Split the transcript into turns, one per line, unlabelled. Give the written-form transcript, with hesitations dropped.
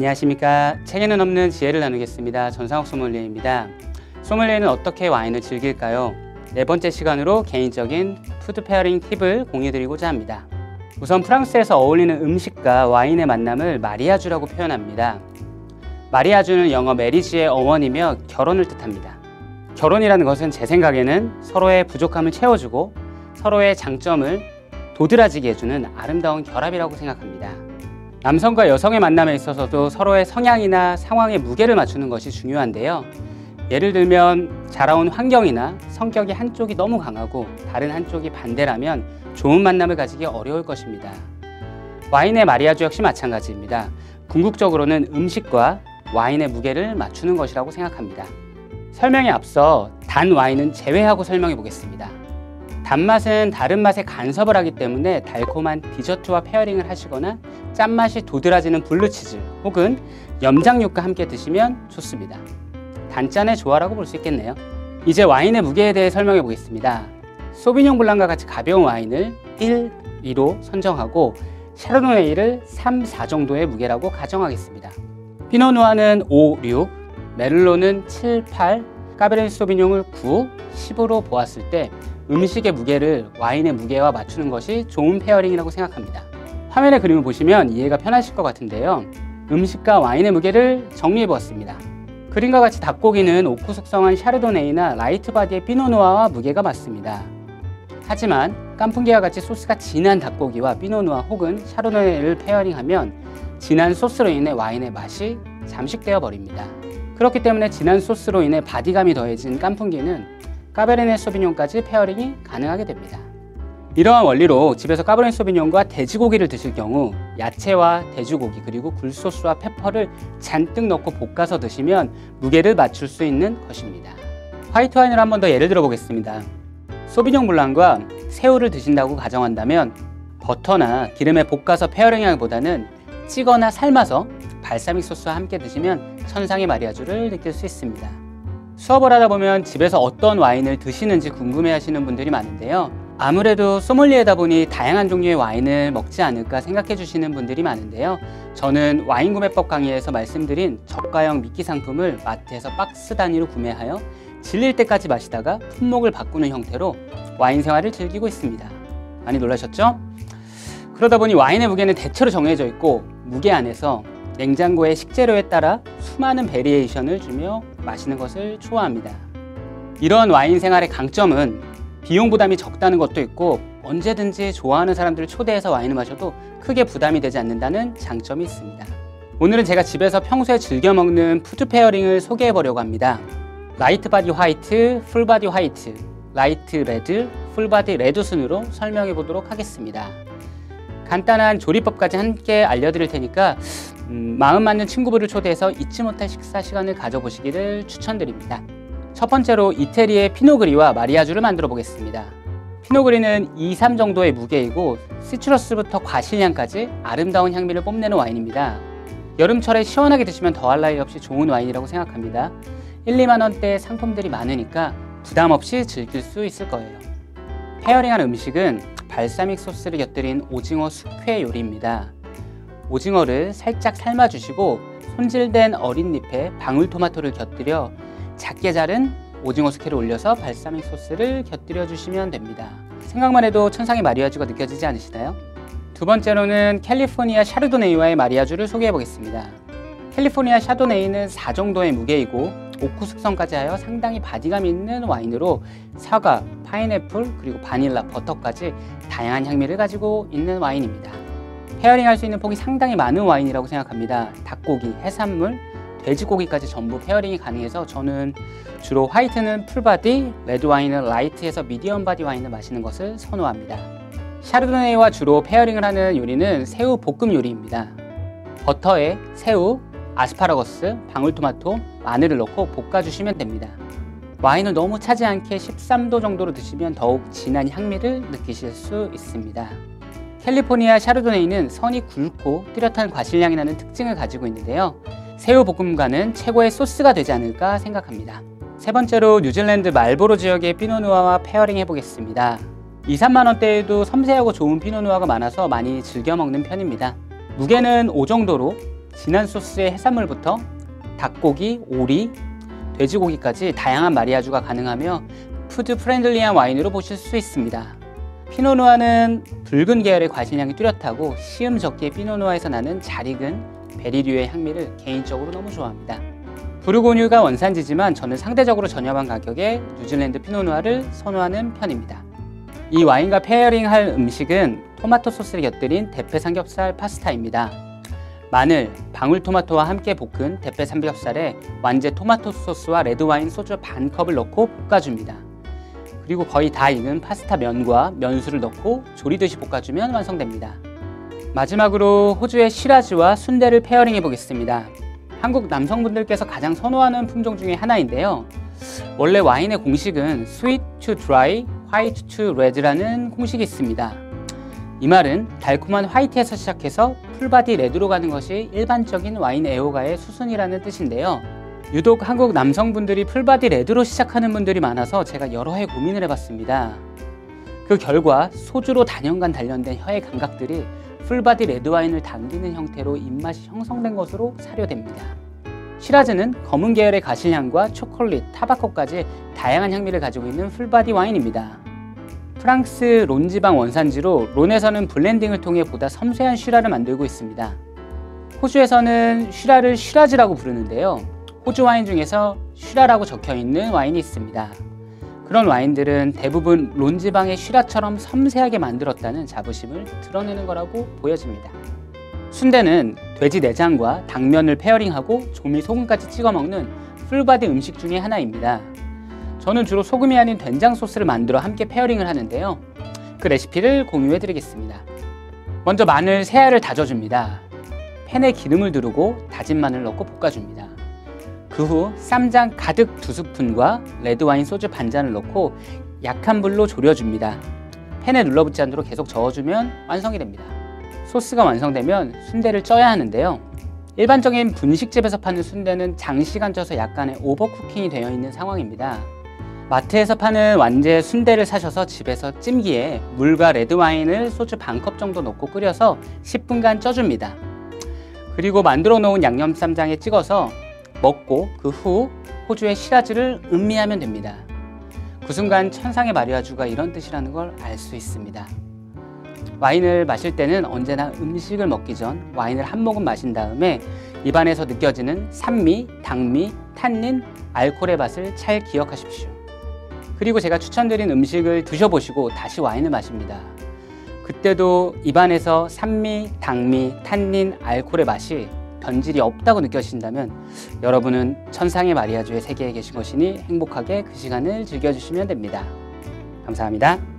안녕하십니까. 책에는 없는 지혜를 나누겠습니다. 전상욱 소믈리에입니다. 소믈리에는 어떻게 와인을 즐길까요? 네 번째 시간으로 개인적인 푸드 페어링 팁을 공유드리고자 합니다. 우선 프랑스에서 어울리는 음식과 와인의 만남을 마리아주라고 표현합니다. 마리아주는 영어 메리지의 어원이며 결혼을 뜻합니다. 결혼이라는 것은 제 생각에는 서로의 부족함을 채워주고 서로의 장점을 도드라지게 해주는 아름다운 결합이라고 생각합니다. 남성과 여성의 만남에 있어서도 서로의 성향이나 상황의 무게를 맞추는 것이 중요한데요. 예를 들면 자라온 환경이나 성격이 한쪽이 너무 강하고 다른 한쪽이 반대라면 좋은 만남을 가지기 어려울 것입니다. 와인의 마리아주 역시 마찬가지입니다. 궁극적으로는 음식과 와인의 무게를 맞추는 것이라고 생각합니다. 설명에 앞서 단 와인은 제외하고 설명해 보겠습니다. 단맛은 다른 맛에 간섭을 하기 때문에 달콤한 디저트와 페어링을 하시거나 짠맛이 도드라지는 블루치즈 혹은 염장육과 함께 드시면 좋습니다. 단짠의 조화라고 볼 수 있겠네요. 이제 와인의 무게에 대해 설명해 보겠습니다. 소비뇽 블랑과 같이 가벼운 와인을 1, 2로 선정하고 샤르도네이를 3, 4 정도의 무게라고 가정하겠습니다. 피노누아는 5, 6, 메를로는 7, 8, 까베르네 소비뇽을 9, 10으로 보았을 때 음식의 무게를 와인의 무게와 맞추는 것이 좋은 페어링이라고 생각합니다. 화면의 그림을 보시면 이해가 편하실 것 같은데요. 음식과 와인의 무게를 정리해 보았습니다. 그림과 같이 닭고기는 오크 숙성한 샤르도네이나 라이트 바디의 피노누아와 무게가 맞습니다. 하지만 깐풍기와 같이 소스가 진한 닭고기와 피노누아 혹은 샤르도네이를 페어링하면 진한 소스로 인해 와인의 맛이 잠식되어 버립니다. 그렇기 때문에 진한 소스로 인해 바디감이 더해진 깐풍기는 까베르네 소비뇽까지 페어링이 가능하게 됩니다. 이러한 원리로 집에서 까베르네 소비뇽과 돼지고기를 드실 경우 야채와 돼지고기 그리고 굴소스와 페퍼를 잔뜩 넣고 볶아서 드시면 무게를 맞출 수 있는 것입니다. 화이트 와인을 한 번 더 예를 들어 보겠습니다. 소비뇽 블랑과 새우를 드신다고 가정한다면 버터나 기름에 볶아서 페어링하기보다는 찌거나 삶아서 발사믹 소스와 함께 드시면 천상의 마리아주를 느낄 수 있습니다. 수업을 하다 보면 집에서 어떤 와인을 드시는지 궁금해 하시는 분들이 많은데요. 아무래도 소믈리에다 보니 다양한 종류의 와인을 먹지 않을까 생각해 주시는 분들이 많은데요. 저는 와인 구매법 강의에서 말씀드린 저가형 미끼 상품을 마트에서 박스 단위로 구매하여 질릴 때까지 마시다가 품목을 바꾸는 형태로 와인 생활을 즐기고 있습니다. 많이 놀라셨죠? 그러다 보니 와인의 무게는 대체로 정해져 있고 무게 안에서 냉장고의 식재료에 따라 수많은 베리에이션을 주며 마시는 것을 좋아합니다. 이런 와인 생활의 강점은 비용 부담이 적다는 것도 있고 언제든지 좋아하는 사람들을 초대해서 와인을 마셔도 크게 부담이 되지 않는다는 장점이 있습니다. 오늘은 제가 집에서 평소에 즐겨 먹는 푸드 페어링을 소개해 보려고 합니다. 라이트 바디 화이트, 풀 바디 화이트, 라이트 레드, 풀 바디 레드 순으로 설명해 보도록 하겠습니다. 간단한 조리법까지 함께 알려드릴 테니까 마음 맞는 친구분을 초대해서 잊지 못할 식사 시간을 가져보시기를 추천드립니다. 첫 번째로 이태리의 피노그리와 마리아주를 만들어 보겠습니다. 피노그리는 2, 3 정도의 무게이고 시트러스부터 과실향까지 아름다운 향미를 뽐내는 와인입니다. 여름철에 시원하게 드시면 더할 나위 없이 좋은 와인이라고 생각합니다. 1, 2만 원대의 상품들이 많으니까 부담 없이 즐길 수 있을 거예요. 페어링한 음식은 발사믹 소스를 곁들인 오징어 숙회 요리입니다. 오징어를 살짝 삶아주시고 손질된 어린 잎에 방울토마토를 곁들여 작게 자른 오징어 숙회를 올려서 발사믹 소스를 곁들여 주시면 됩니다. 생각만 해도 천상의 마리아주가 느껴지지 않으시나요? 두 번째로는 캘리포니아 샤르도네이와의 마리아주를 소개해 보겠습니다. 캘리포니아 샤도네이는 4 정도의 무게이고 오크 숙성까지 하여 상당히 바디감 있는 와인으로 사과, 파인애플, 그리고 바닐라, 버터까지 다양한 향미를 가지고 있는 와인입니다. 페어링 할 수 있는 폭이 상당히 많은 와인이라고 생각합니다. 닭고기, 해산물, 돼지고기까지 전부 페어링이 가능해서 저는 주로 화이트는 풀바디, 레드와인은 라이트에서 미디엄 바디 와인을 마시는 것을 선호합니다. 샤르도네이와 주로 페어링을 하는 요리는 새우 볶음 요리입니다. 버터에 새우, 아스파라거스, 방울토마토, 마늘을 넣고 볶아주시면 됩니다. 와인을 너무 차지 않게 13도 정도로 드시면 더욱 진한 향미를 느끼실 수 있습니다. 캘리포니아 샤르도네이는 선이 굵고 뚜렷한 과실향이 나는 특징을 가지고 있는데요. 새우 볶음과는 최고의 소스가 되지 않을까 생각합니다. 세 번째로 뉴질랜드 말보로 지역의 피노누아와 페어링 해보겠습니다. 2, 3만 원대에도 섬세하고 좋은 피노누아가 많아서 많이 즐겨 먹는 편입니다. 무게는 5 정도로 진한 소스의 해산물부터 닭고기, 오리, 돼지고기까지 다양한 마리아주가 가능하며 푸드 프렌들리한 와인으로 보실 수 있습니다. 피노누아는 붉은 계열의 과실향이 뚜렷하고 시음 적기의 피노누아에서 나는 잘 익은 베리류의 향미를 개인적으로 너무 좋아합니다. 부르고뉴가 원산지지만 저는 상대적으로 저렴한 가격에 뉴질랜드 피노누아를 선호하는 편입니다. 이 와인과 페어링할 음식은 토마토 소스를 곁들인 대패 삼겹살 파스타입니다. 마늘, 방울토마토와 함께 볶은 대패 삼겹살에 완제 토마토 소스와 레드와인 소주 반 컵을 넣고 볶아줍니다. 그리고 거의 다 익은 파스타 면과 면수를 넣고 조리듯이 볶아주면 완성됩니다. 마지막으로 호주의 시라즈와 순대를 페어링해 보겠습니다. 한국 남성분들께서 가장 선호하는 품종 중에 하나인데요. 원래 와인의 공식은 sweet to dry, white to red라는 공식이 있습니다. 이 말은 달콤한 화이트에서 시작해서 풀바디 레드로 가는 것이 일반적인 와인 애호가의 수순이라는 뜻인데요. 유독 한국 남성분들이 풀바디 레드로 시작하는 분들이 많아서 제가 여러 해 고민을 해봤습니다. 그 결과 소주로 단연간 단련된 혀의 감각들이 풀바디 레드와인을 당기는 형태로 입맛이 형성된 것으로 사료됩니다. 시라즈는 검은 계열의 가실향과 초콜릿, 타바코까지 다양한 향미를 가지고 있는 풀바디 와인입니다. 프랑스 론 지방 원산지로 론에서는 블렌딩을 통해 보다 섬세한 쉬라를 만들고 있습니다. 호주에서는 쉬라를 쉬라즈라고 부르는데요. 호주 와인 중에서 쉬라라고 적혀있는 와인이 있습니다. 그런 와인들은 대부분 론 지방의 쉬라처럼 섬세하게 만들었다는 자부심을 드러내는 거라고 보여집니다. 순대는 돼지 내장과 당면을 페어링하고 조미 소금까지 찍어 먹는 풀바디 음식 중에 하나입니다. 저는 주로 소금이 아닌 된장 소스를 만들어 함께 페어링을 하는데요. 그 레시피를 공유해 드리겠습니다. 먼저 마늘 3알을 다져줍니다. 팬에 기름을 두르고 다진 마늘 넣고 볶아줍니다. 그 후 쌈장 가득 2스푼과 레드와인 소주 반잔을 넣고 약한 불로 졸여줍니다. 팬에 눌러붙지 않도록 계속 저어주면 완성이 됩니다. 소스가 완성되면 순대를 쪄야 하는데요. 일반적인 분식집에서 파는 순대는 장시간 쪄서 약간의 오버쿠킹이 되어 있는 상황입니다. 마트에서 파는 완제 순대를 사셔서 집에서 찜기에 물과 레드와인을 소주 반컵 정도 넣고 끓여서 10분간 쪄줍니다. 그리고 만들어 놓은 양념쌈장에 찍어서 먹고 그 후 호주의 시라즈를 음미하면 됩니다. 그 순간 천상의 마리아주가 이런 뜻이라는 걸 알 수 있습니다. 와인을 마실 때는 언제나 음식을 먹기 전 와인을 한 모금 마신 다음에 입안에서 느껴지는 산미, 당미, 탄닌, 알코올의 맛을 잘 기억하십시오. 그리고 제가 추천드린 음식을 드셔보시고 다시 와인을 마십니다. 그때도 입안에서 산미, 당미, 탄닌, 알코올의 맛이 변질이 없다고 느껴지신다면 여러분은 천상의 마리아주의 세계에 계신 것이니 행복하게 그 시간을 즐겨주시면 됩니다. 감사합니다.